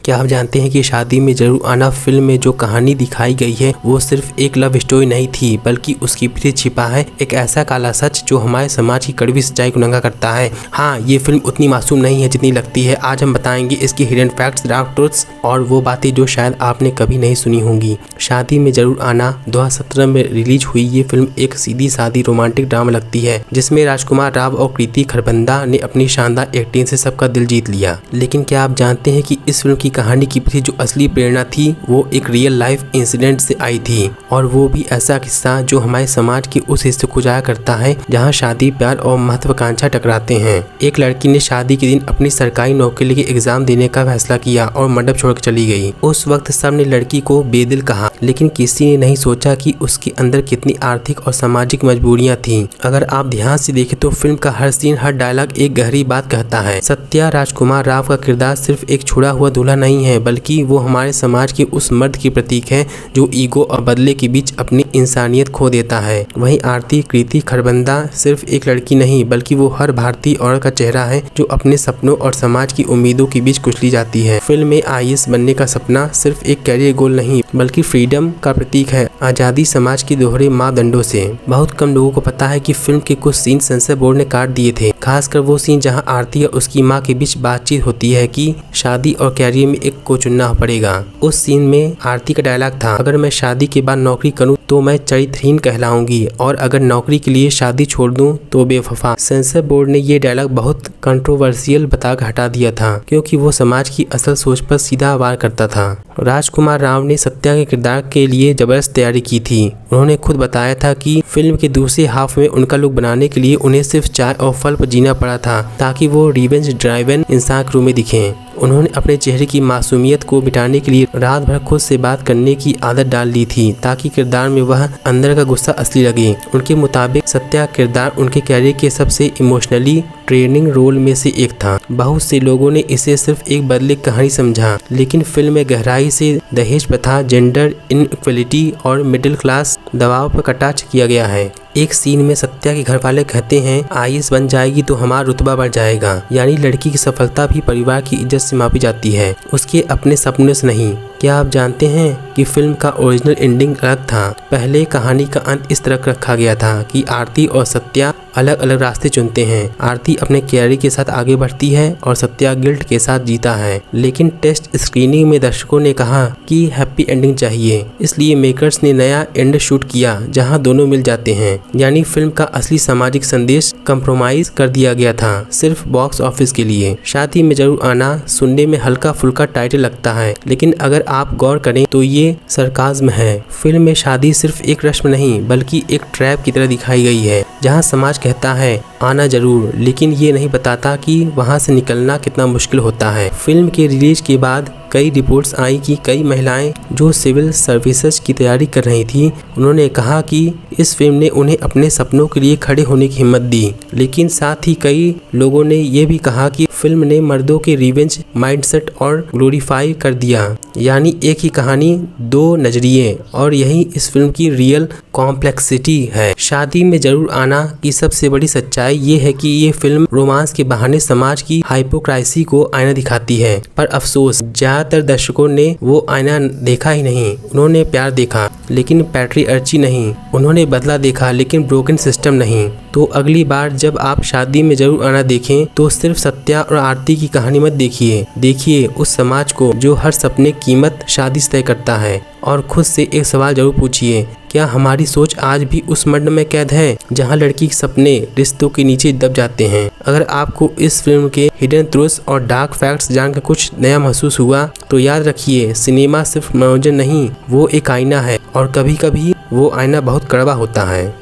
क्या आप जानते हैं कि शादी में जरूर आना फिल्म में जो कहानी दिखाई गई है वो सिर्फ एक लव स्टोरी नहीं थी, बल्कि उसके पीछे छिपा है एक ऐसा काला सच जो हमारे समाज की कड़वी सच्चाई को नंगा करता है। हाँ, ये फिल्म उतनी मासूम नहीं है जितनी लगती है। आज हम बताएंगे इसकी हिडन फैक्ट्स, डार्क ट्रुथ्स और वो बातें जो शायद आपने कभी नहीं सुनी होंगी। शादी में जरूर आना 2017 में रिलीज हुई ये फिल्म एक सीधी सादी रोमांटिक ड्रामा लगती है, जिसमें राजकुमार राव और कृति खरबंदा ने अपनी शानदार एक्टिंग से सबका दिल जीत लिया। लेकिन क्या आप जानते हैं कि इस फिल्म की कहानी की पीछे जो असली प्रेरणा थी वो एक रियल लाइफ इंसिडेंट से आई थी, और वो भी ऐसा किस्सा जो हमारे समाज के उस हिस्से को जाया करता है जहाँ शादी, प्यार और महत्वाकांक्षा टकराते हैं। एक लड़की ने शादी के दिन अपनी सरकारी नौकरी के लिए एग्जाम देने का फैसला किया और मंडप छोड़कर चली गई। उस वक्त सबने लड़की को बेदिल कहा, लेकिन किसी ने नहीं सोचा कि उसके अंदर कितनी आर्थिक और सामाजिक मजबूरियां थीं। अगर आप ध्यान से देखें तो फिल्म का हर सीन, हर डायलॉग एक गहरी बात कहता है। सत्या राजकुमार राव का किरदार सिर्फ एक छुड़ा हुआ दूल्हा नहीं है, बल्कि वो हमारे समाज के उस मर्द की प्रतीक है जो ईगो और बदले के बीच अपनी इंसानियत खो देता है। वहीं आरती कृति खरबंदा सिर्फ एक लड़की नहीं, बल्कि वो हर भारतीय औरत का चेहरा है जो अपने सपनों और समाज की उम्मीदों के बीच कुचली जाती है। फिल्म में IAS बनने का सपना सिर्फ एक कैरियर गोल नहीं, बल्कि फ्रीडम का प्रतीक है, आजादी समाज के दोहरे मापदंडों से। बहुत कम लोगों को पता है कि फिल्म के कुछ सीन सेंसर बोर्ड ने काट दिए थे, खासकर वो सीन जहां आरती और उसकी मां के बीच बातचीत होती है कि शादी और कैरियर में एक को चुनना पड़ेगा। उस सीन में आरती का डायलॉग था, अगर मैं शादी के बाद नौकरी करूं तो मैं चरित्रहीन कहलाऊंगी, और अगर नौकरी के लिए शादी छोड़ दूं तो बेवफा। सेंसर बोर्ड ने ये डायलॉग बहुत कंट्रोवर्शियल बताकर हटा दिया था, क्योंकि वो समाज की असल सोच पर सीधा वार करता था। राजकुमार राव ने सत्या के किरदार के लिए जबरदस्त तैयारी की थी। उन्होंने खुद बताया था कि फिल्म के दूसरे हाफ में उनका लुक बनाने के लिए उन्हें सिर्फ चाय और फल पर जीना पड़ा था, ताकि वो रिवेंज ड्राइवन इंसान के रूप में दिखें। उन्होंने अपने चेहरे की मासूमियत को मिटाने के लिए रात भर खुद से बात करने की आदत डाल ली थी, ताकि किरदार में वह अंदर का गुस्सा असली लगे। उनके मुताबिक सत्या किरदार उनके कैरियर के सबसे इमोशनली ट्रेनिंग रोल में से एक था। बहुत से लोगों ने इसे सिर्फ एक बदले कहानी समझा, लेकिन फिल्म में गहराई से दहेज प्रथा, जेंडर इनइक्वलिटी और मिडिल क्लास दबाव पर कटाक्ष किया गया है। एक सीन में सत्या के घर वाले कहते हैं IAS बन जाएगी तो हमारा रुतबा बढ़ जाएगा, यानी लड़की की सफलता भी परिवार की इज्जत से मापी जाती है, उसके अपने सपनों से नहीं। क्या आप जानते हैं कि फिल्म का ओरिजिनल एंडिंग अलग था? पहले कहानी का अंत इस तरह रखा गया था कि आरती और सत्या अलग अलग रास्ते चुनते हैं। आरती अपने कैरियर के साथ आगे बढ़ती है और सत्या गिल्ट के साथ जीता है। लेकिन टेस्ट स्क्रीनिंग में दर्शकों ने कहा कि हैप्पी एंडिंग चाहिए, इसलिए मेकर्स ने नया एंड शूट किया जहां दोनों मिल जाते हैं। यानी फिल्म का असली सामाजिक संदेश कंप्रोमाइज कर दिया गया था, सिर्फ बॉक्स ऑफिस के लिए। शादी में जरूर आना सुनने में हल्का फुल्का टाइटल लगता है, लेकिन अगर आप गौर करें तो ये सरकाज़्म है। फिल्म में शादी सिर्फ एक रस्म नहीं, बल्कि एक ट्रैप की तरह दिखाई गई है, जहां समाज कहता है आना जरूर, लेकिन ये नहीं बताता कि वहां से निकलना कितना मुश्किल होता है। फिल्म के रिलीज के बाद कई रिपोर्ट्स आई कि कई महिलाएं जो सिविल सर्विसेज की तैयारी कर रही थी, उन्होंने कहा कि इस फिल्म ने उन्हें अपने सपनों के लिए खड़े होने की हिम्मत दी। लेकिन साथ ही कई लोगों ने ये भी कहा कि फिल्म ने मर्दों के रिवेंज माइंडसेट और ग्लोरीफाई कर दिया, यानी एक ही कहानी दो नजरिए, और यही इस फिल्म की रियल कॉम्प्लेक्सिटी है। शादी में जरूर आना की सबसे बड़ी सच्चाई ये है कि ये फिल्म रोमांस के बहाने समाज की हाइपोक्रासी को आईना दिखाती है, पर अफसोस ज्यादातर दर्शकों ने वो आईना देखा ही नहीं। उन्होंने प्यार देखा लेकिन पैट्रियार्ची नहीं, उन्होंने बदला देखा लेकिन ब्रोकन सिस्टम नहीं। तो अगली बार जब आप शादी में जरूर आना देखें तो सिर्फ सत्या और आरती की कहानी मत देखिए उस समाज को जो हर सपने कीमत शादी से तय करता है। और खुद से एक सवाल जरूर पूछिए, क्या हमारी सोच आज भी उस मंड में कैद है जहां लड़की के सपने रिश्तों के नीचे दब जाते हैं? अगर आपको इस फिल्म के हिडन ट्रुथ्स और डार्क फैक्ट्स जानकर कुछ नया महसूस हुआ तो याद रखिए, सिनेमा सिर्फ मनोरंजन नहीं, वो एक आईना है, और कभी कभी वो आईना बहुत कड़वा होता है।